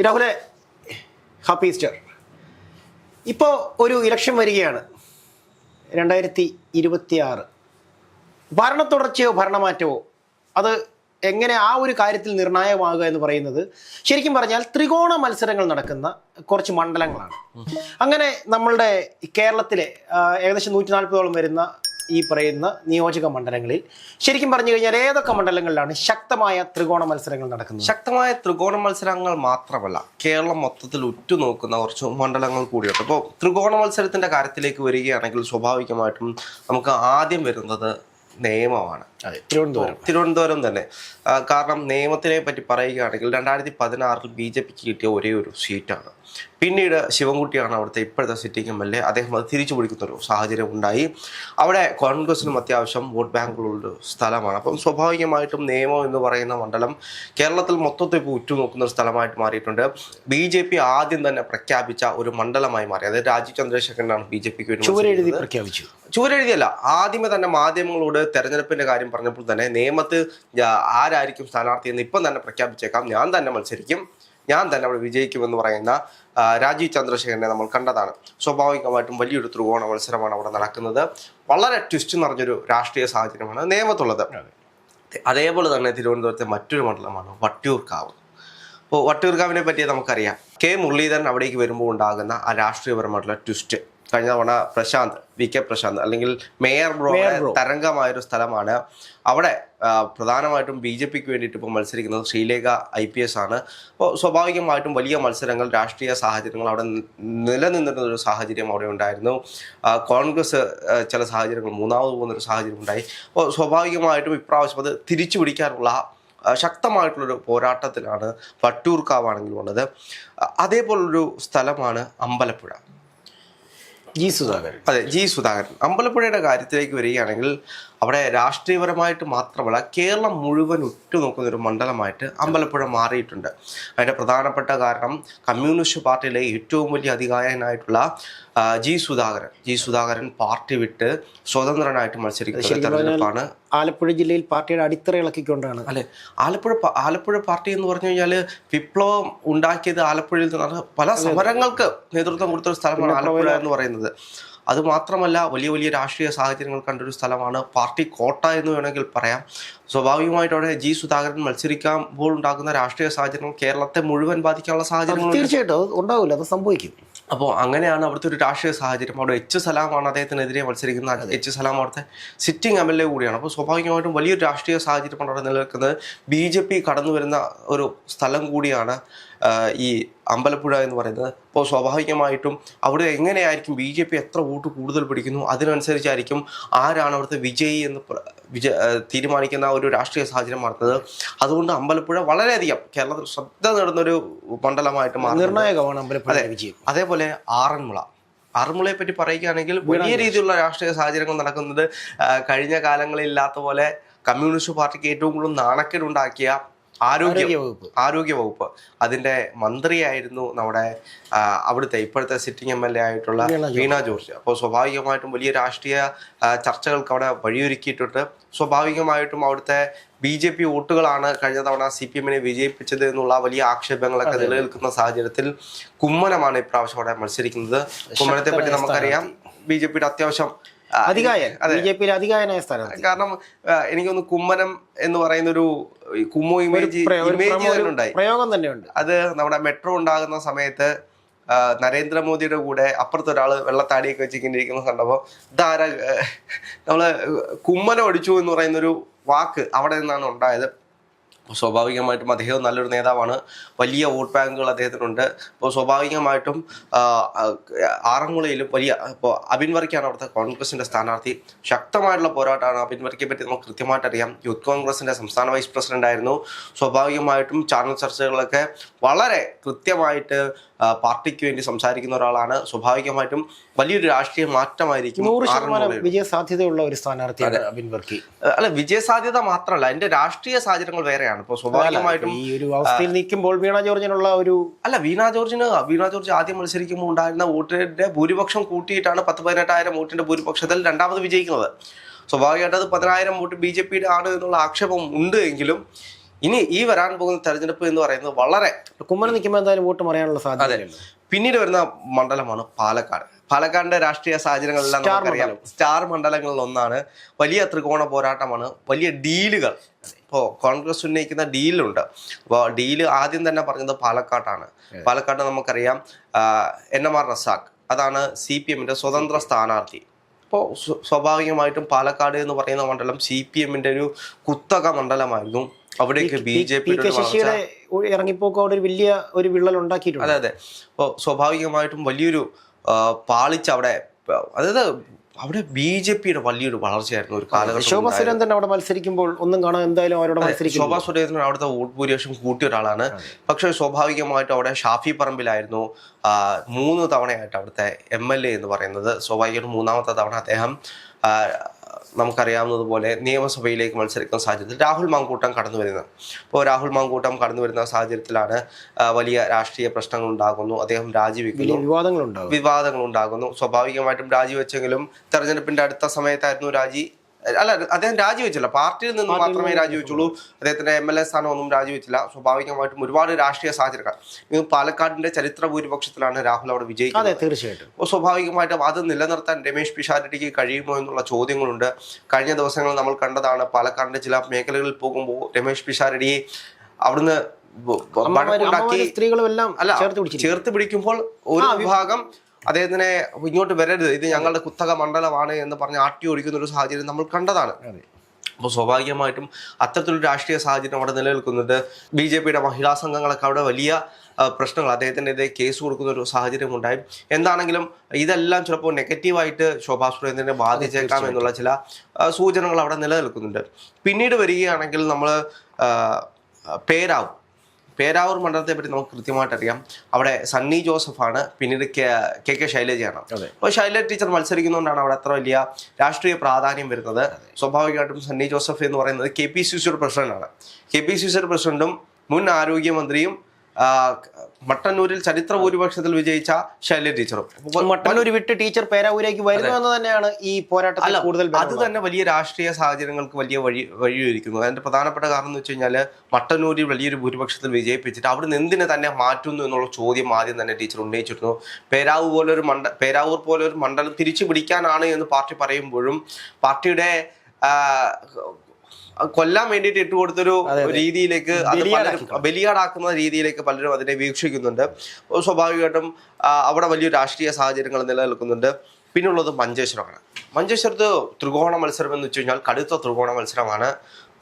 രാഹുലെ, happy Easter. ഇപ്പോൾ ഒരു election വരികയാണ്, 2026. ഭരണ തുടർച്ചയോ ഭരണമാറ്റമോ അത് എങ്ങനെ ആ ഒരു കാര്യത്തിൽ നിർണായകമാകുക എന്ന് പറയുന്നത് ശരിക്കും പറഞ്ഞാൽ ത്രികോണ മത്സരങ്ങൾ നടക്കുന്ന കുറച്ച് മണ്ഡലങ്ങളാണ്. അങ്ങനെ നമ്മളുടെ കേരളത്തിലെ ഏകദേശം 140ഓളം വരുന്ന ഈ പറയുന്ന നിയോജക മണ്ഡലങ്ങളിൽ ശരിക്കും പറഞ്ഞു കഴിഞ്ഞാൽ ഏതൊക്കെ മണ്ഡലങ്ങളിലാണ് ശക്തമായ ത്രികോണ മത്സരങ്ങൾ നടക്കുന്നത്? ശക്തമായ ത്രികോണ മത്സരങ്ങൾ മാത്രമല്ല, കേരളം മൊത്തത്തിൽ ഉറ്റുനോക്കുന്ന കുറച്ച് മണ്ഡലങ്ങൾ കൂടിയുണ്ട്. അപ്പോൾ ത്രികോണ മത്സരത്തിന്റെ കാര്യത്തിലേക്ക് വരികയാണെങ്കിൽ സ്വാഭാവികമായിട്ടും നമുക്ക് ആദ്യം വരുന്നത് നിയമമാണ്. തിരുവനന്തപുരം തന്നെ. കാരണം നിയമത്തിനെ പറ്റി പറയുകയാണെങ്കിൽ 2016 BJPക്ക് കിട്ടിയ ഒരേ ഒരു സീറ്റാണ്. പിന്നീട് ശിവൻകുട്ടിയാണ് അവിടുത്തെ ഇപ്പോഴത്തെ സിറ്റിംഗ് MLA. അദ്ദേഹം അത് തിരിച്ചു പിടിക്കുന്നൊരു സാഹചര്യം ഉണ്ടായി. അവിടെ കോൺഗ്രസിനും അത്യാവശ്യം വോട്ട് ബാങ്കുകളുള്ള സ്ഥലമാണ്. അപ്പം സ്വാഭാവികമായിട്ടും നിയമം എന്ന് പറയുന്ന മണ്ഡലം കേരളത്തിൽ മൊത്തത്തിൽ ഇപ്പോൾ ഉറ്റുനോക്കുന്ന ഒരു സ്ഥലമായിട്ട് മാറിയിട്ടുണ്ട്. BJP ആദ്യം തന്നെ പ്രഖ്യാപിച്ച ഒരു മണ്ഡലമായി മാറി. അതായത് രാജീവ് ചന്ദ്രശേഖരനാണ് BJPക്ക് വേണ്ടി പ്രഖ്യാപിച്ചു. ചുവരെഴുതിയല്ല, ആദ്യമേ തന്നെ മാധ്യമങ്ങളോട് തെരഞ്ഞെടുപ്പിന്റെ കാര്യം പറഞ്ഞപ്പോൾ തന്നെ നിയമത്ത് ആരായിരിക്കും സ്ഥാനാർത്ഥി എന്ന് ഇപ്പം തന്നെ പ്രഖ്യാപിച്ചേക്കാം, ഞാൻ തന്നെ മത്സരിക്കും, ഞാൻ തന്നെ അവിടെ വിജയിക്കുമെന്ന് പറയുന്ന രാജീവ് ചന്ദ്രശേഖരനെ നമ്മൾ കണ്ടതാണ്. സ്വാഭാവികമായിട്ടും വലിയൊരു ത്രികോണ മത്സരമാണ് അവിടെ നടക്കുന്നത്. വളരെ ട്വിസ്റ്റ് നിറഞ്ഞൊരു രാഷ്ട്രീയ സാഹചര്യമാണ് നിയമത്തുള്ളത്. അതേപോലെ തന്നെ തിരുവനന്തപുരത്തെ മറ്റൊരു മണ്ഡലമാണ് വട്ടിയൂർക്കാവ്. അപ്പോൾ വട്ടിയൂർക്കാവിനെ പറ്റി നമുക്കറിയാം. മുരളീധരൻ അവിടേക്ക് വരുമ്പോൾ ഉണ്ടാകുന്ന ആ രാഷ്ട്രീയപരമായിട്ടുള്ള ട്വിസ്റ്റ്. കഴിഞ്ഞ തവണ VK പ്രശാന്ത് അല്ലെങ്കിൽ മേയർ ബ്രോയുടെ തരംഗമായൊരു സ്ഥലമാണ്. അവിടെ പ്രധാനമായിട്ടും BJPക്ക് വേണ്ടിയിട്ട് ഇപ്പോൾ മത്സരിക്കുന്നത് ശ്രീലേഖ IPS ആണ്. അപ്പോൾ സ്വാഭാവികമായിട്ടും വലിയ മത്സരങ്ങൾ, രാഷ്ട്രീയ സാഹചര്യങ്ങൾ അവിടെ നിലനിന്നിരുന്നൊരു സാഹചര്യം അവിടെ ഉണ്ടായിരുന്നു. കോൺഗ്രസ് ചില സാഹചര്യങ്ങൾ മൂന്നാമത് പോകുന്നൊരു സാഹചര്യം ഉണ്ടായി. അപ്പോൾ സ്വാഭാവികമായിട്ടും ഇപ്രാവശ്യം അത് തിരിച്ചു പിടിക്കാനുള്ള ശക്തമായിട്ടുള്ളൊരു പോരാട്ടത്തിലാണ് വട്ടിയൂർക്കാവാണെങ്കിലും ഉള്ളത്. അതേപോലൊരു സ്ഥലമാണ് അമ്പലപ്പുഴ. അതെ, G. സുധാകരൻ. അമ്പലപ്പുഴയുടെ കാര്യത്തിലേക്ക് വരികയാണെങ്കിൽ അവിടെ രാഷ്ട്രീയപരമായിട്ട് മാത്രമല്ല കേരളം മുഴുവൻ ഉറ്റുനോക്കുന്ന ഒരു മണ്ഡലമായിട്ട് അമ്പലപ്പുഴ മാറിയിട്ടുണ്ട്. അതിൻ്റെ പ്രധാനപ്പെട്ട കാരണം കമ്മ്യൂണിസ്റ്റ് പാർട്ടിയിലെ ഏറ്റവും വലിയ അധികായനായിട്ടുള്ള G. സുധാകരൻ പാർട്ടി വിട്ട് സ്വതന്ത്രനായിട്ട് മത്സരിക്കുന്ന തെരഞ്ഞെടുപ്പാണ്. ആലപ്പുഴ ജില്ലയിൽ പാർട്ടിയുടെ അടിത്തറ ഇളക്കിക്കൊണ്ടാണ്. അല്ലെ, ആലപ്പുഴ പാർട്ടി എന്ന് പറഞ്ഞു കഴിഞ്ഞാൽ വിപ്ലവം ഉണ്ടാക്കിയത് ആലപ്പുഴയിൽ നിന്നാണ്. പല സമരങ്ങൾക്ക് നേതൃത്വം കൊടുത്തൊരു സ്ഥലമാണ് ആലപ്പുഴ എന്ന് പറയുന്നത്. അതുമാത്രമല്ല വലിയ വലിയ രാഷ്ട്രീയ സാഹചര്യങ്ങൾ കണ്ടൊരു സ്ഥലമാണ്. പാർട്ടി കോട്ട എന്ന് വേണമെങ്കിൽ പറയാം. സ്വാഭാവികമായിട്ട് അവിടെ G. സുധാകരൻ മത്സരിക്കുമ്പോൾ ഉണ്ടാകുന്ന രാഷ്ട്രീയ സാഹചര്യങ്ങൾ കേരളത്തെ മുഴുവൻ ബാധിക്കാനുള്ള സാഹചര്യങ്ങൾ തീർച്ചയായിട്ടും ഉണ്ടാവില്ല, അത് സംഭവിക്കും. അപ്പോൾ അങ്ങനെയാണ് അവിടുത്തെ ഒരു രാഷ്ട്രീയ സാഹചര്യം. അവിടെ H. സലാമാണ് അദ്ദേഹത്തിനെതിരെ മത്സരിക്കുന്ന. H. സലാം അവിടുത്തെ സിറ്റിംഗ് MLA കൂടിയാണ്. അപ്പോൾ സ്വാഭാവികമായിട്ടും വലിയൊരു രാഷ്ട്രീയ സാഹചര്യമാണ് അവിടെ നിലനിൽക്കുന്നത്. BJP കടന്നു വരുന്ന ഒരു സ്ഥലം കൂടിയാണ് ഈ അമ്പലപ്പുഴ എന്ന് പറയുന്നത്. അപ്പോൾ സ്വാഭാവികമായിട്ടും അവിടെ എങ്ങനെയായിരിക്കും BJP എത്ര വോട്ട് കൂടുതൽ പിടിക്കുന്നു അതിനനുസരിച്ചായിരിക്കും ആരാണ് അവിടുത്തെ വിജയി എന്ന് തീരുമാനിക്കുന്ന ഒരു രാഷ്ട്രീയ സാഹചര്യം മാറുന്നത്. അതുകൊണ്ട് അമ്പലപ്പുഴ വളരെയധികം കേരളത്തിൽ ശ്രദ്ധ നേടുന്നൊരു മണ്ഡലമായിട്ട് മാറും. നിർണായകമാണ് അമ്പലപ്പുഴ വിജയം. അതേപോലെ ആറന്മുളയെ പറ്റി പറയുകയാണെങ്കിൽ വലിയ രീതിയിലുള്ള രാഷ്ട്രീയ സാഹചര്യങ്ങൾ നടക്കുന്നത്. കഴിഞ്ഞ കാലങ്ങളിൽ ഇല്ലാത്ത പോലെ കമ്മ്യൂണിസ്റ്റ് പാർട്ടിക്ക് ഏറ്റവും കൂടുതൽ നാണക്കേടുണ്ടാക്കിയ ആരോഗ്യ വകുപ്പ് അതിന്റെ മന്ത്രിയായിരുന്നു നമ്മുടെ അവിടുത്തെ ഇപ്പോഴത്തെ സിറ്റിംഗ് MLA ആയിട്ടുള്ള വീണ ജോർജ്. അപ്പോൾ സ്വാഭാവികമായിട്ടും വലിയ രാഷ്ട്രീയ ചർച്ചകൾക്ക് അവിടെ വഴിയൊരുക്കിയിട്ടുണ്ട്. സ്വാഭാവികമായിട്ടും അവിടുത്തെ BJP വോട്ടുകളാണ് കഴിഞ്ഞ തവണ CPM-നെ വിജയിപ്പിച്ചത് എന്നുള്ള വലിയ ആക്ഷേപങ്ങളൊക്കെ നിലനിൽക്കുന്ന സാഹചര്യത്തിൽ കുമ്മനമാണ് ഇപ്രാവശ്യം അവിടെ മത്സരിക്കുന്നത്. കുമ്മനത്തെ പറ്റി നമുക്കറിയാം, BJPയുടെ അത്യാവശ്യം കാരണം എനിക്കൊന്ന് കുമ്മനം എന്ന് പറയുന്ന ഒരു കുമ്മോ ഇമേജ് ഉണ്ടായി, പ്രയോഗം തന്നെയുണ്ട്. അത് നമ്മുടെ മെട്രോ ഉണ്ടാകുന്ന സമയത്ത് നരേന്ദ്രമോദിയുടെ കൂടെ അപ്പുറത്തൊരാള് വെള്ളത്താടിയൊക്കെ വെച്ചിങ്ങനെ ഇരിക്കുന്ന കണ്ടപ്പോൾ ഇതാരാ നമ്മള് കുമ്മനം അടിച്ചു എന്ന് പറയുന്നൊരു വാക്ക് അവിടെ നിന്നാണ് ഉണ്ടായത്. സ്വാഭാവികമായിട്ടും അദ്ദേഹം നല്ലൊരു നേതാവാണ്. വലിയ വോട്ട് ബാങ്കുകൾ അദ്ദേഹത്തിനുണ്ട്. അപ്പോൾ സ്വാഭാവികമായിട്ടും ആറന്മുളയിലും ഇപ്പോൾ അബിൻ വർക്കിയാണ് അവിടുത്തെ കോൺഗ്രസിൻ്റെ സ്ഥാനാർത്ഥി. ശക്തമായിട്ടുള്ള പോരാട്ടമാണ്. അബിൻ വർക്കിയെ പറ്റി നമുക്ക് കൃത്യമായിട്ട് അറിയാം. യൂത്ത് കോൺഗ്രസിൻ്റെ സംസ്ഥാന വൈസ് പ്രസിഡന്റ് ആയിരുന്നു. സ്വാഭാവികമായിട്ടും ചാനൽ ചർച്ചകളിലൊക്കെ വളരെ കൃത്യമായിട്ട് പാർട്ടിക്ക് വേണ്ടി സംസാരിക്കുന്ന ഒരാളാണ്. സ്വാഭാവികമായിട്ടും വലിയൊരു രാഷ്ട്രീയ മാറ്റമായിരിക്കും. 100% വിജയ സാധ്യതയുള്ള ഒരു സ്ഥാനാർത്ഥിയാണ് അബിൻ വർക്കി. അല്ല, വിജയ സാധ്യത മാത്രമല്ല, അതിന്റെ രാഷ്ട്രീയ സാഹചര്യങ്ങൾ വേറെയാണ്. ഇപ്പോൾ സ്വാഭാവികമായിട്ടും ഈ ഒരു അവസ്ഥയിൽ നിൽക്കുമ്പോൾ വീണ ജോർജിനുള്ള വീണ ജോർജ് ആദ്യം മത്സരിക്കുമ്പോൾ ഉണ്ടായിരുന്ന വോട്ടിന്റെ ഭൂരിപക്ഷം കൂട്ടിയിട്ടാണ് 10-18,000 വോട്ടിന്റെ ഭൂരിപക്ഷത്തിൽ രണ്ടാമത് വിജയിക്കുന്നത്. സ്വാഭാവികമായിട്ട് അത് 10,000 വോട്ട് BJPയുടെ ആണ് എന്നുള്ള ആക്ഷേപം ഉണ്ട്. എങ്കിലും ഇനി ഈ വരാൻ പോകുന്ന തെരഞ്ഞെടുപ്പ് എന്ന് പറയുന്നത് വളരെ കുമ്മനം നിൽക്കുമ്പോൾ എന്തായാലും വോട്ട് മറിയാനുള്ള സാധ്യത. പിന്നീട് വരുന്ന മണ്ഡലമാണ് പാലക്കാട്. പാലക്കാടിന്റെ രാഷ്ട്രീയ സാഹചര്യങ്ങളെല്ലാം നമുക്കറിയാം. സ്റ്റാർ മണ്ഡലങ്ങളിൽ ഒന്നാണ്. വലിയ ത്രികോണ പോരാട്ടമാണ്, വലിയ ഡീലുകൾ. ഇപ്പോൾ കോൺഗ്രസ് ഉന്നയിക്കുന്ന ഡീലുണ്ട്. അപ്പോൾ ഡീല് ആദ്യം തന്നെ പറഞ്ഞത് പാലക്കാട്ടാണ്. പാലക്കാട് നമുക്കറിയാം NMR റസാഖ്, അതാണ് CPM-ന്റെ സ്വതന്ത്ര സ്ഥാനാർത്ഥി. അപ്പോൾ സ്വാഭാവികമായിട്ടും പാലക്കാട് എന്ന് പറയുന്ന മണ്ഡലം CPM-ന്റെ ഒരു കുത്തക മണ്ഡലമായിരുന്നു. അവിടേക്ക് BJP ഇറങ്ങിപ്പോക്ക് അവിടെ വലിയ ഒരു വിള്ളൽ ഉണ്ടാക്കിയിട്ടുണ്ട്. അതെ. അപ്പോൾ സ്വാഭാവികമായിട്ടും വലിയൊരു പാളിച്ച അവിടെ, അതായത് അവിടെ BJP-യുടെ വലിയൊരു വളർച്ചയായിരുന്നു ഒരു കാലഘട്ടം. ശോഭാ സുരേന്ദ്രൻ അവിടെ മത്സരിക്കുമ്പോൾ ഒന്നും കാണാൻ എന്തായാലും അവരോട് മത്സരിക്കും. ശോഭാ സുരേന്ദ്രൻ അവിടുത്തെ വോട്ട് ഭൂരിപക്ഷം കൂട്ടിയ ഒരാളാണ്. പക്ഷെ സ്വാഭാവികമായിട്ടും അവിടെ ഷാഫി പറമ്പിലായിരുന്നു 3 തവണയായിട്ട് അവിടുത്തെ MLA എന്ന് പറയുന്നത്. സ്വാഭാവികമായിട്ടും 3ാമത്തെ തവണ അദ്ദേഹം നമുക്കറിയാവുന്നതുപോലെ നിയമസഭയിലേക്ക് മത്സരിക്കുന്ന സാഹചര്യത്തിൽ രാഹുൽ മാങ്കൂട്ടം കടന്നു വരുന്നത്. അപ്പോൾ രാഹുൽ മാങ്കൂട്ടം കടന്നു വരുന്ന സാഹചര്യത്തിലാണ് വലിയ രാഷ്ട്രീയ പ്രശ്നങ്ങൾ ഉണ്ടാകുന്നു. അദ്ദേഹം രാജിവെക്കുന്നു, വിവാദങ്ങൾ ഉണ്ടാകുന്നു. സ്വാഭാവികമായിട്ടും രാജിവെച്ചെങ്കിലും തെരഞ്ഞെടുപ്പിന്റെ അടുത്ത സമയത്തായിരുന്നു അദ്ദേഹം രാജിവെച്ചില്ല. പാർട്ടിയിൽ നിന്ന് മാത്രമേ രാജിവെച്ചുള്ളൂ. അദ്ദേഹത്തിന്റെ MLA സ്ഥാനം ഒന്നും രാജിവെച്ചില്ല. സ്വാഭാവികമായിട്ടും ഒരുപാട് രാഷ്ട്രീയ സാഹചര്യങ്ങൾ. പാലക്കാടിന്റെ ചരിത്ര ഭൂരിപക്ഷത്തിലാണ് രാഹുൽ അവിടെ വിജയിക്കുന്നത്. തീർച്ചയായിട്ടും. അപ്പോൾ സ്വാഭാവികമായിട്ടും അത് നിലനിർത്താൻ രമേശ് പിഷാരടിക്ക് കഴിയുമോ എന്നുള്ള ചോദ്യങ്ങളുണ്ട്. കഴിഞ്ഞ ദിവസങ്ങളിൽ നമ്മൾ കണ്ടതാണ്, പാലക്കാടിന്റെ ചില മേഖലകളിൽ പോകുമ്പോൾ രമേശ് പിഷാരടിയെ അവിടുന്ന് ചേർത്ത് പിടിക്കുമ്പോൾ ഒരു വിഭാഗം അദ്ദേഹത്തിനെ ഇങ്ങോട്ട് വരരുത്, ഇത് ഞങ്ങളുടെ കുത്തക മണ്ഡലമാണ് എന്ന് പറഞ്ഞ് ആട്ടി ഓടിക്കുന്ന ഒരു സാഹചര്യം നമ്മൾ കണ്ടതാണ്. അപ്പോൾ സ്വാഭാവികമായിട്ടും അത്തരത്തിലൊരു രാഷ്ട്രീയ സാഹചര്യം അവിടെ നിലനിൽക്കുന്നുണ്ട്. BJP-യുടെ മഹിളാ സംഘങ്ങളൊക്കെ അവിടെ വലിയ പ്രശ്നങ്ങൾ, അദ്ദേഹത്തിനെതിരെ കേസ് കൊടുക്കുന്ന ഒരു സാഹചര്യം ഉണ്ടായി. എന്താണെങ്കിലും ഇതെല്ലാം ചിലപ്പോൾ നെഗറ്റീവായിട്ട് ശോഭാ സുരേന്ദ്രനെ ബാധിച്ചേക്കാം എന്നുള്ള ചില സൂചനകൾ അവിടെ നിലനിൽക്കുന്നുണ്ട്. പിന്നീട് വരികയാണെങ്കിൽ നമ്മൾ പേരാവൂർ മണ്ഡലത്തെ പറ്റി നമുക്ക് കൃത്യമായിട്ട് അറിയാം. അവിടെ സണ്ണി ജോസഫാണ്, പിന്നീട് KK ശൈലജയാണ്. അപ്പോൾ ശൈലജ ടീച്ചർ മത്സരിക്കുന്നതുകൊണ്ടാണ് അവിടെ അത്ര വലിയ രാഷ്ട്രീയ പ്രാധാന്യം വരുന്നത്. സ്വാഭാവികമായിട്ടും സണ്ണി ജോസഫ് എന്ന് പറയുന്നത് KPCC-യുടെ പ്രസിഡന്റാണ്. KPCC-യുടെ പ്രസിഡന്റും മുൻ ആരോഗ്യമന്ത്രിയും മട്ടന്നൂരിൽ ചരിത്ര ഭൂരിപക്ഷത്തിൽ വിജയിച്ച ശൈലജ ടീച്ചറും. മട്ടന്നൂർ വിട്ട് ടീച്ചർ പേരാവൂരേക്ക് വരുന്നു എന്ന് തന്നെയാണ് ഈ പോരാട്ടത്തിൽ കൂടുതൽ. അത് തന്നെ വലിയ രാഷ്ട്രീയ സാഹചര്യങ്ങൾക്ക് വലിയ വഴിയൊരുക്കുന്നു. അതിന്റെ പ്രധാനപ്പെട്ട കാരണം എന്ന് വെച്ച് കഴിഞ്ഞാൽ മട്ടന്നൂരിൽ വലിയൊരു ഭൂരിപക്ഷത്തിൽ വിജയിപ്പിച്ചിട്ട് അവിടുന്ന് എന്തിനെ തന്നെ മാറ്റുന്നു എന്നുള്ള ചോദ്യം ആദ്യം തന്നെ ടീച്ചർ ഉന്നയിച്ചിരുന്നു. പേരാവൂർ പോലൊരു മണ്ഡലം തിരിച്ചു പിടിക്കാനാണ് എന്ന് പാർട്ടി പറയുമ്പോഴും പാർട്ടിയുടെ കൊല്ലാൻ വേണ്ടിയിട്ട് ഇട്ടുകൊടുത്തൊരു രീതിയിലേക്ക്, അത് ബലിയാടാക്കുന്ന രീതിയിലേക്ക് പലരും അതിനെ വീക്ഷിക്കുന്നുണ്ട്. സ്വാഭാവികമായിട്ടും അവിടെ വലിയ രാഷ്ട്രീയ സാഹചര്യങ്ങൾ നിലനിൽക്കുന്നുണ്ട്. പിന്നുള്ളത് മഞ്ചേശ്വരമാണ്. മഞ്ചേശ്വരത്ത് ത്രികോണ മത്സരം എന്ന് വെച്ച് കഴിഞ്ഞാൽ കടുത്ത ത്രികോണ മത്സരമാണ്.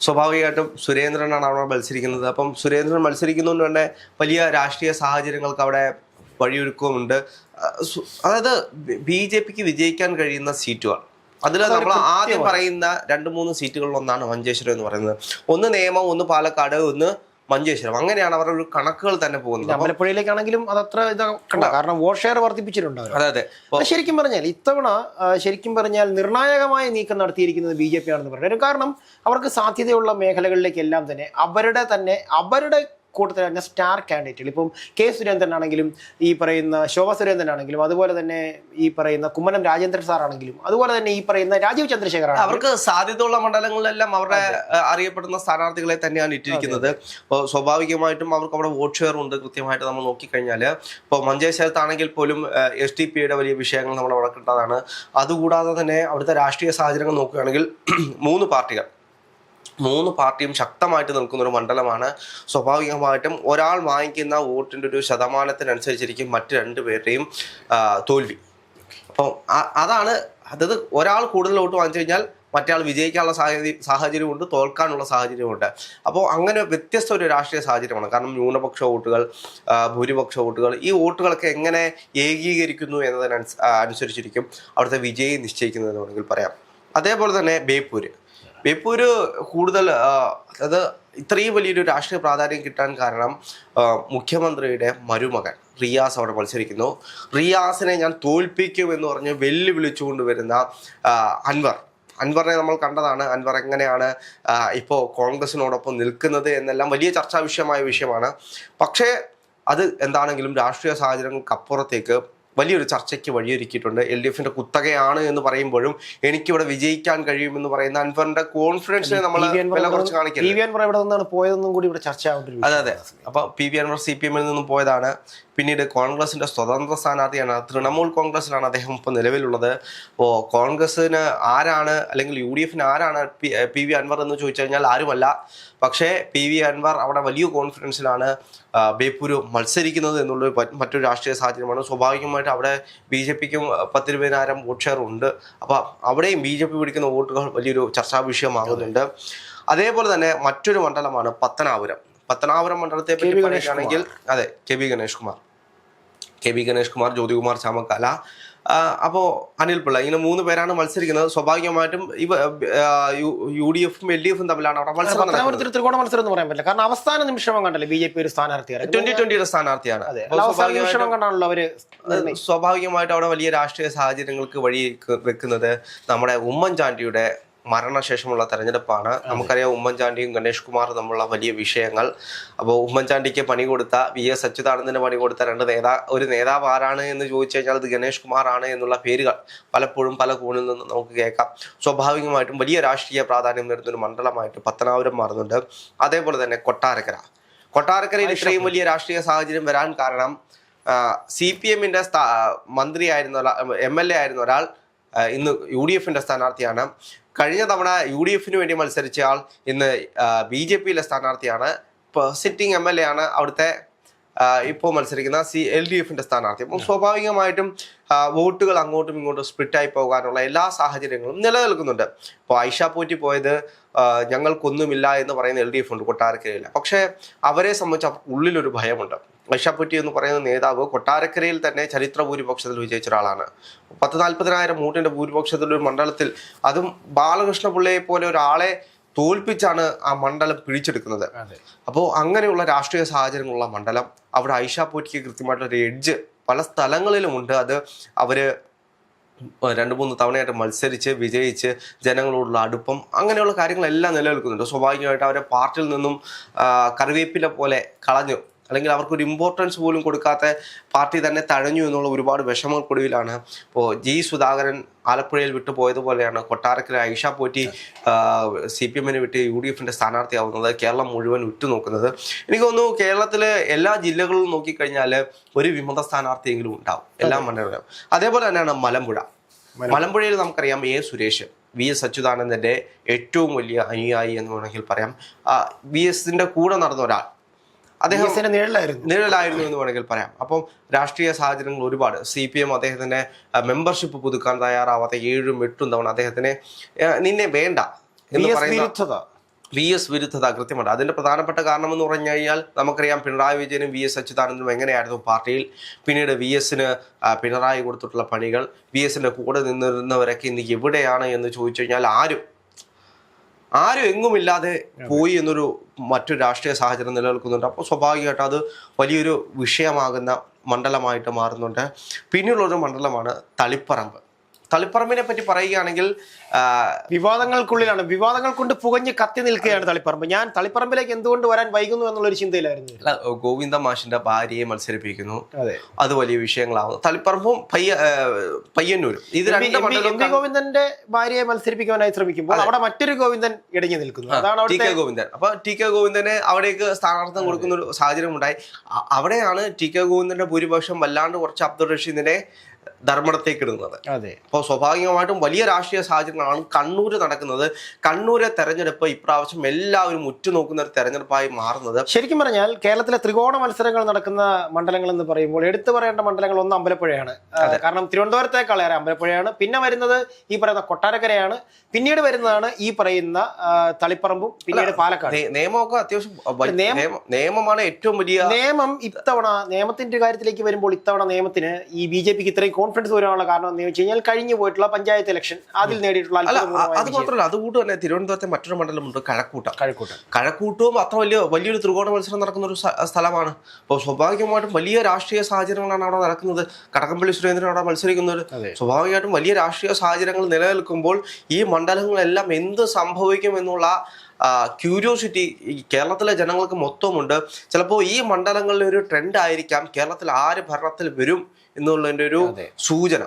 സ്വാഭാവികമായിട്ടും സുരേന്ദ്രനാണ് അവിടെ മത്സരിക്കുന്നത്. അപ്പം സുരേന്ദ്രൻ മത്സരിക്കുന്നതുകൊണ്ട് തന്നെ വലിയ രാഷ്ട്രീയ സാഹചര്യങ്ങൾക്ക് അവിടെ വഴിയൊരുക്കവുമുണ്ട്. അതായത് BJP-ക്ക് വിജയിക്കാൻ കഴിയുന്ന സീറ്റുകൾ, അതിൽ നമ്മൾ ആദ്യം പറയുന്ന 2-3 സീറ്റുകളിലൊന്നാണ് മഞ്ചേശ്വരം എന്ന് പറയുന്നത്. ഒന്ന് നേമം, ഒന്ന് പാലക്കാട്, ഒന്ന് മഞ്ചേശ്വരം. അങ്ങനെയാണ് അവരുടെ ഒരു കണക്കുകൾ തന്നെ പോകുന്നത്. അമ്പലപ്പുഴയിലേക്കാണെങ്കിലും അതത്ര കാരണം വോട്ട് ഷെയർ വർദ്ധിപ്പിച്ചിട്ടുണ്ട്. അതെ. ശരിക്കും പറഞ്ഞാൽ ഇത്തവണ നിർണായകമായ നീക്കം നടത്തിയിരിക്കുന്നത് BJP ആണെന്ന് പറയുന്നത്. കാരണം അവർക്ക് സാധ്യതയുള്ള മേഖലകളിലേക്കെല്ലാം തന്നെ അവരുടെ കൂട്ടത്തിൽ തന്നെ സ്റ്റാർ കാൻഡിഡേറ്റുകൾ, ഇപ്പം K സുരേന്ദ്രൻ ആണെങ്കിലും, ഈ പറയുന്ന ശോഭാ സുരേന്ദ്രൻ ആണെങ്കിലും, അതുപോലെ തന്നെ ഈ പറയുന്ന കുമ്മനം രാജേന്ദ്രൻ സാർ ആണെങ്കിലും, അതുപോലെ തന്നെ ഈ പറയുന്ന രാജീവ് ചന്ദ്രശേഖർ, അവർക്ക് സാധ്യതയുള്ള മണ്ഡലങ്ങളിലെല്ലാം അവരുടെ അറിയപ്പെടുന്ന സ്ഥാനാർത്ഥികളെ തന്നെയാണ് ഇട്ടിരിക്കുന്നത്. അപ്പോൾ സ്വാഭാവികമായിട്ടും അവർക്ക് അവിടെ വോട്ട് ഷെയർ ഉണ്ട്. കൃത്യമായിട്ട് നമ്മൾ നോക്കിക്കഴിഞ്ഞാൽ ഇപ്പോൾ മഞ്ചേശ്വരത്താണെങ്കിൽ പോലും SDP-യുടെ വലിയ വിഷയങ്ങൾ നമ്മൾ അവിടെ കിട്ടുന്നതാണ്. അതുകൂടാതെ തന്നെ അവിടുത്തെ രാഷ്ട്രീയ സാഹചര്യങ്ങൾ നോക്കുകയാണെങ്കിൽ 3 പാർട്ടിയും ശക്തമായിട്ട് നിൽക്കുന്ന ഒരു മണ്ഡലമാണ്. സ്വാഭാവികമായിട്ടും ഒരാൾ വാങ്ങിക്കുന്ന വോട്ടിൻ്റെ ഒരു ശതമാനത്തിനനുസരിച്ചിരിക്കും മറ്റ് 2 പേരുടെയും തോൽവി. അപ്പോൾ അതായത് ഒരാൾ കൂടുതൽ വോട്ട് വാങ്ങിച്ചു കഴിഞ്ഞാൽ മറ്റേ ആൾ വിജയിക്കാനുള്ള സാഹചര്യമുണ്ട്, തോൽക്കാനുള്ള സാഹചര്യമുണ്ട്. അപ്പോൾ അങ്ങനെ വ്യത്യസ്ത ഒരു രാഷ്ട്രീയ സാഹചര്യമാണ്. കാരണം ന്യൂനപക്ഷ വോട്ടുകൾ, ഭൂരിപക്ഷ വോട്ടുകൾ, ഈ വോട്ടുകളൊക്കെ എങ്ങനെ ഏകീകരിക്കുന്നു എന്നതിനനുസരിച്ചിരിക്കും അവിടുത്തെ വിജയം നിശ്ചയിക്കുന്നതെന്ന് വേണമെങ്കിൽ പറയാം. അതേപോലെ തന്നെ ബേപ്പൂര് കൂടുതൽ, അതായത് ഇത്രയും വലിയൊരു രാഷ്ട്രീയ പ്രാധാന്യം കിട്ടാൻ കാരണം മുഖ്യമന്ത്രിയുടെ മരുമകൻ റിയാസ് അവിടെ മത്സരിക്കുന്നു. റിയാസിനെ ഞാൻ തോൽപ്പിക്കും എന്ന് പറഞ്ഞ് വെല്ലുവിളിച്ചുകൊണ്ട് വരുന്ന അൻവറിനെ നമ്മൾ കണ്ടതാണ്. അൻവർ എങ്ങനെയാണ് ഇപ്പോൾ കോൺഗ്രസിനോടൊപ്പം നിൽക്കുന്നത് എന്നെല്ലാം വലിയ ചർച്ചാ വിഷയമായ വിഷയമാണ്. പക്ഷേ അത് എന്താണെങ്കിലും രാഷ്ട്രീയ സാഹചര്യങ്ങൾക്ക് അപ്പുറത്തേക്ക് വലിയൊരു ചർച്ചയ്ക്ക് വഴിയൊരുക്കിയിട്ടുണ്ട്. LDF-ന്റെ കുത്തകയാണ് എന്ന് പറയുമ്പോഴും എനിക്കിവിടെ വിജയിക്കാൻ കഴിയുമെന്ന് പറയുന്ന അൻവറിന്റെ കോൺഫിഡൻസിനെ നമ്മൾ വില കുറച്ച് കാണിക്കുന്നത്. പോയതെന്നും കൂടി ഇവിടെ ചർച്ച ആവുന്നുണ്ട്. അതെ. അപ്പൊ PV അൻവർ CPM-ൽ നിന്നും പോയതാണ്. പിന്നീട് കോൺഗ്രസിന്റെ സ്വതന്ത്ര സ്ഥാനാർത്ഥിയാണ്. തൃണമൂൽ കോൺഗ്രസിലാണ് അദ്ദേഹം ഇപ്പോൾ നിലവിലുള്ളത്. അപ്പോൾ കോൺഗ്രസിന് ആരാണ് അല്ലെങ്കിൽ UDF-ന് ആരാണ് PV അൻവർ എന്ന് ചോദിച്ചു കഴിഞ്ഞാൽ ആരുമല്ല. പക്ഷേ PV അൻവർ അവിടെ വലിയ കോൺഫിഡൻസിലാണ് ബേപ്പൂര് മത്സരിക്കുന്നത് എന്നുള്ള മറ്റൊരു രാഷ്ട്രീയ സാഹചര്യമാണ്. സ്വാഭാവികമായിട്ട് അവിടെ BJP-ക്കും 10,000 വോട്ട് ഷെയർ ഉണ്ട്. അപ്പോൾ അവിടെയും BJP പിടിക്കുന്ന വോട്ടുകൾ വലിയൊരു ചർച്ചാ വിഷയമാകുന്നുണ്ട്. അതേപോലെ തന്നെ മറ്റൊരു മണ്ഡലമാണ് പത്തനാപുരം മണ്ഡലത്തെ പറ്റി പറയുകയാണെങ്കിൽ അതെ കെ ബി ഗണേഷ് കുമാർ, ജ്യോതികുമാർ ചാമക്കാല, അപ്പോ അനിൽ പിള്ള, ഇങ്ങനെ 3 പേരാണ് മത്സരിക്കുന്നത്. സ്വാഭാവികമായിട്ടും UDF-ഉം LDF-ഉം തമ്മിലാണ് അവിടെ മത്സരം. ത്രികോണ മത്സരം എന്ന് പറയാൻ പറ്റില്ല. കാരണം അവസാന നിമിഷം കണ്ടല്ലേ BJP ഒരു സ്ഥാനാർത്ഥിയാണ്, 2020 സ്ഥാനാർത്ഥിയാണ്. സ്വാഭാവികമായിട്ടും അവിടെ വലിയ രാഷ്ട്രീയ സാഹചര്യങ്ങൾക്ക് വഴി വെക്കുന്നത് നമ്മുടെ ഉമ്മൻചാണ്ടിയുടെ മരണശേഷമുള്ള തെരഞ്ഞെടുപ്പാണ്. നമുക്കറിയാം ഉമ്മൻചാണ്ടിയും ഗണേഷ് കുമാറും തമ്മിലുള്ള വലിയ വിഷയങ്ങൾ. അപ്പോൾ ഉമ്മൻചാണ്ടിക്ക് പണി കൊടുത്ത VS അച്യുതാനന്ദന് പണി കൊടുത്ത ഒരു നേതാവ് ആരാണ് എന്ന് ചോദിച്ചു കഴിഞ്ഞാൽ അത് ഗണേഷ് കുമാറാണ് എന്നുള്ള പേരുകൾ പലപ്പോഴും പല കോണിൽ നിന്നും നമുക്ക് കേൾക്കാം. സ്വാഭാവികമായിട്ടും വലിയ രാഷ്ട്രീയ പ്രാധാന്യം നേടുന്ന ഒരു മണ്ഡലമായിട്ട് പത്തനാപുരം മാറുന്നുണ്ട്. അതേപോലെ തന്നെ കൊട്ടാരക്കരയിൽ ഇത്രയും വലിയ രാഷ്ട്രീയ സാഹചര്യം വരാൻ കാരണം CPM-ന്റെ മന്ത്രിയായിരുന്ന MLA ആയിരുന്ന ഒരാൾ ഇന്ന് UDF-ന്റെ സ്ഥാനാർത്ഥിയാണ്. കഴിഞ്ഞ തവണ UDF-ന് വേണ്ടി മത്സരിച്ച ആൾ ഇന്ന് BJP-യിലെ സ്ഥാനാർത്ഥിയാണ്. ഇപ്പോൾ സിറ്റിംഗ് MLA ആണ് അവിടുത്തെ ഇപ്പോൾ മത്സരിക്കുന്ന LDF-ന്റെ സ്ഥാനാർത്ഥി. അപ്പം സ്വാഭാവികമായിട്ടും വോട്ടുകൾ അങ്ങോട്ടും ഇങ്ങോട്ടും സ്പ്ലിറ്റായി പോകാനുള്ള എല്ലാ സാഹചര്യങ്ങളും നിലനിൽക്കുന്നുണ്ട്. ഇപ്പോൾ ഐഷ പോറ്റി പോയത് ഞങ്ങൾക്കൊന്നുമില്ല എന്ന് പറയുന്ന LDF ഉണ്ട് കൊട്ടാരക്കരയിൽ. പക്ഷേ അവരെ സംബന്ധിച്ച് അവർക്ക് ഉള്ളിലൊരു ഭയമുണ്ട്. ഐഷ പോറ്റി എന്ന് പറയുന്ന നേതാവ് കൊട്ടാരക്കരയിൽ തന്നെ ചരിത്ര ഭൂരിപക്ഷത്തിൽ വിജയിച്ച ഒരാളാണ്. 40,000 വോട്ടിന്റെ ഭൂരിപക്ഷത്തിലുള്ള ഒരു മണ്ഡലത്തിൽ, അതും ബാലകൃഷ്ണ പിള്ളയെ പോലെ ഒരാളെ തോൽപ്പിച്ചാണ് ആ മണ്ഡലം പിടിച്ചെടുക്കുന്നത്. അപ്പോൾ അങ്ങനെയുള്ള രാഷ്ട്രീയ സാഹചര്യങ്ങളുള്ള മണ്ഡലം, അവിടെ ഐഷ പോറ്റിക്ക് കൃത്യമായിട്ടൊരു എഡ്ജ് പല സ്ഥലങ്ങളിലുമുണ്ട്. അത് അവര് 2-3 തവണയായിട്ട് മത്സരിച്ച് വിജയിച്ച് ജനങ്ങളോടുള്ള അടുപ്പം, അങ്ങനെയുള്ള കാര്യങ്ങളെല്ലാം നിലനിൽക്കുന്നുണ്ട്. സ്വാഭാവികമായിട്ട് അവരെ പാർട്ടിയിൽ നിന്നും കറിവേപ്പില പോലെ കളഞ്ഞു, അല്ലെങ്കിൽ അവർക്കൊരു ഇമ്പോർട്ടൻസ് പോലും കൊടുക്കാത്ത പാർട്ടി തന്നെ തഴഞ്ഞു എന്നുള്ള ഒരുപാട് വിഷമങ്ങൾക്കൊടുവിലാണ് ഇപ്പോൾ G. സുധാകരൻ ആലപ്പുഴയിൽ വിട്ടുപോയതുപോലെയാണ് കൊട്ടാരക്കര ഐഷ പോറ്റി CPM-നെ വിട്ട് UDF-ന്റെ സ്ഥാനാർത്ഥിയാവുന്നത്. കേരളം മുഴുവൻ ഉറ്റുനോക്കുന്നത്. എനിക്ക് തോന്നുന്നു കേരളത്തിലെ എല്ലാ ജില്ലകളിലും നോക്കിക്കഴിഞ്ഞാൽ ഒരു വിമത സ്ഥാനാർത്ഥിയെങ്കിലും ഉണ്ടാവും, എല്ലാ മണ്ഡലങ്ങളിലും. അതേപോലെ തന്നെയാണ് മലമ്പുഴയിൽ നമുക്കറിയാം സുരേഷ്, VS അച്യുതാനന്ദന്റെ ഏറ്റവും വലിയ അനുയായി എന്ന് വേണമെങ്കിൽ പറയാം. VS-ന്റെ കൂടെ നടന്ന ഒരാൾ, അദ്ദേഹം നിഴലായിരുന്നു എന്ന് വേണമെങ്കിൽ പറയാം. അപ്പം രാഷ്ട്രീയ സാഹചര്യങ്ങൾ ഒരുപാട്. CPM അദ്ദേഹത്തിന്റെ മെമ്പർഷിപ്പ് പുതുക്കാൻ തയ്യാറാവാത്ത 7-8 തവണ അദ്ദേഹത്തിന് നിന്നെ വേണ്ട എന്ന് പറയുന്ന VS വിരുദ്ധത കൃത്യമാണ്. അതിന്റെ പ്രധാനപ്പെട്ട കാരണം എന്ന് പറഞ്ഞു കഴിഞ്ഞാൽ നമുക്കറിയാം പിണറായി വിജയനും VS അച്യുതാനന്ദനും എങ്ങനെയായിരുന്നു പാർട്ടിയിൽ. പിന്നീട് VS-ന് പിണറായി കൊടുത്തിട്ടുള്ള പണികൾ, VS-ന്റെ കൂടെ നിന്നിരുന്നവരൊക്കെ ഇന്ന് എവിടെയാണ് എന്ന് ചോദിച്ചു കഴിഞ്ഞാൽ ആരും എങ്ങുമില്ലാതെ പോയി എന്നൊരു മറ്റൊരു രാഷ്ട്രീയ സാഹചര്യം നിലനിൽക്കുന്നുണ്ട്. അപ്പോൾ സ്വാഭാവികമായിട്ട് അത് വലിയൊരു വിഷയമാകുന്ന മണ്ഡലമായിട്ട് മാറുന്നുണ്ട്. പിന്നീടുള്ളൊരു മണ്ഡലമാണ് തളിപ്പറമ്പിനെ പറ്റി പറയുകയാണെങ്കിൽ വിവാദങ്ങൾക്കുള്ളിലാണ്, വിവാദങ്ങൾ കൊണ്ട് പുകഞ്ഞ് കത്തി നിൽക്കുകയാണ് തളിപ്പറമ്പ്. ഞാൻ തളിപ്പറമ്പിലേക്ക് എന്തുകൊണ്ട് വരാൻ വൈകുന്നു എന്നുള്ളൊരു ചിന്തയിലായിരുന്നു. ഗോവിന്ദ മാഷിന്റെ ഭാര്യയെ മത്സരിപ്പിക്കുന്നു, അത് വലിയ വിഷയങ്ങളാവുന്നു. തളിപ്പറമ്പും പയ്യന്നൂരും, ഇത് MP ഗോവിന്ദന്റെ ഭാര്യയെ മത്സരിപ്പിക്കാനായി ശ്രമിക്കുമ്പോൾ അവിടെ മറ്റൊരു ഗോവിന്ദൻ ഇടഞ്ഞു നിൽക്കുന്നു, അതാണ് TK ഗോവിന്ദൻ. അപ്പൊ TK ഗോവിന്ദന് അവിടേക്ക് സ്ഥാനാർത്ഥം കൊടുക്കുന്ന ഒരു സാഹചര്യം ഉണ്ടായി. അവിടെയാണ് TK ഗോവിന്ദന്റെ ഭൂരിപക്ഷം വല്ലാണ്ട് കുറച്ച് അബ്ദുൾ റഷീദിനെ ധർമ്മടത്തേക്ക് ഇടുന്നത്. അപ്പോൾ സ്വാഭാവികമായിട്ടും വലിയ രാഷ്ട്രീയ സാഹചര്യങ്ങളാണ് കണ്ണൂര് നടക്കുന്നത്. കണ്ണൂരെ തെരഞ്ഞെടുപ്പ് ഇപ്രാവശ്യം എല്ലാവരും ഉറ്റുനോക്കുന്ന ഒരു തെരഞ്ഞെടുപ്പായി മാറുന്നത്. ശരിക്കും പറഞ്ഞാൽ കേരളത്തിലെ ത്രികോണ മത്സരങ്ങൾ നടക്കുന്ന മണ്ഡലങ്ങൾ എന്ന് പറയുമ്പോൾ എടുത്തു പറയേണ്ട മണ്ഡലങ്ങൾ ഒന്ന് അമ്പലപ്പുഴയാണ്. കാരണം തിരുവനന്തപുരത്തേക്കാളേറെ അമ്പലപ്പുഴയാണ്. പിന്നെ വരുന്നത് ഈ പറയുന്ന കൊട്ടാരക്കരയാണ്. പിന്നീട് വരുന്നതാണ് ഈ പറയുന്ന തളിപ്പറമ്പും, പിന്നീട് പാലക്കാട്. നിയമമൊക്കെ അത്യാവശ്യം നിയമമാണ് ഏറ്റവും വലിയ നിയമം. ഇത്തവണ നിയമത്തിന്റെ കാര്യത്തിലേക്ക് വരുമ്പോൾ ഇത്തവണ നിയമത്തിന് ഈ BJP-ക്ക് ഇത്രയും കോൺഫിഡൻസ് വരാനുള്ള കാരണം എന്ന് വെച്ച് കഴിഞ്ഞാൽ കഴിഞ്ഞു പോയിട്ടുള്ള പഞ്ചായത്ത് ഇലക്ഷൻ, അതിൽ നേടിയിട്ടുള്ള അല്ല അത് മാത്രമല്ല, അതുകൂട്ട് തന്നെ തിരുവനന്തപുരത്തെ മറ്റൊരു മണ്ഡലമുണ്ട് കഴക്കൂട്ടം. കഴക്കൂട്ടം. കഴക്കൂട്ടവും അത്ര വലിയൊരു ത്രികോണ മത്സരം നടക്കുന്ന ഒരു സ്ഥലമാണ്. അപ്പോൾ സ്വാഭാവികമായിട്ടും വലിയ രാഷ്ട്രീയ സാഹചര്യങ്ങളാണ് അവിടെ നടക്കുന്നത്. കടകംപള്ളി സുരേന്ദ്രൻ അവിടെ മത്സരിക്കുന്നത്. സ്വാഭാവികമായിട്ടും വലിയ രാഷ്ട്രീയ സാഹചര്യങ്ങൾ നിലനിൽക്കുമ്പോൾ ഈ മണ്ഡലങ്ങളെല്ലാം എന്ത് സംഭവിക്കും എന്നുള്ള ക്യൂരിയോസിറ്റി ഈ കേരളത്തിലെ ജനങ്ങൾക്ക് മൊത്തമുണ്ട്. ചിലപ്പോൾ ഈ മണ്ഡലങ്ങളിലെ ഒരു ട്രെൻഡ് ആയിരിക്കാം കേരളത്തിൽ ആര് ഭരണത്തിൽ വരും എന്നുള്ളതിൻ്റെ ഒരു സൂചന.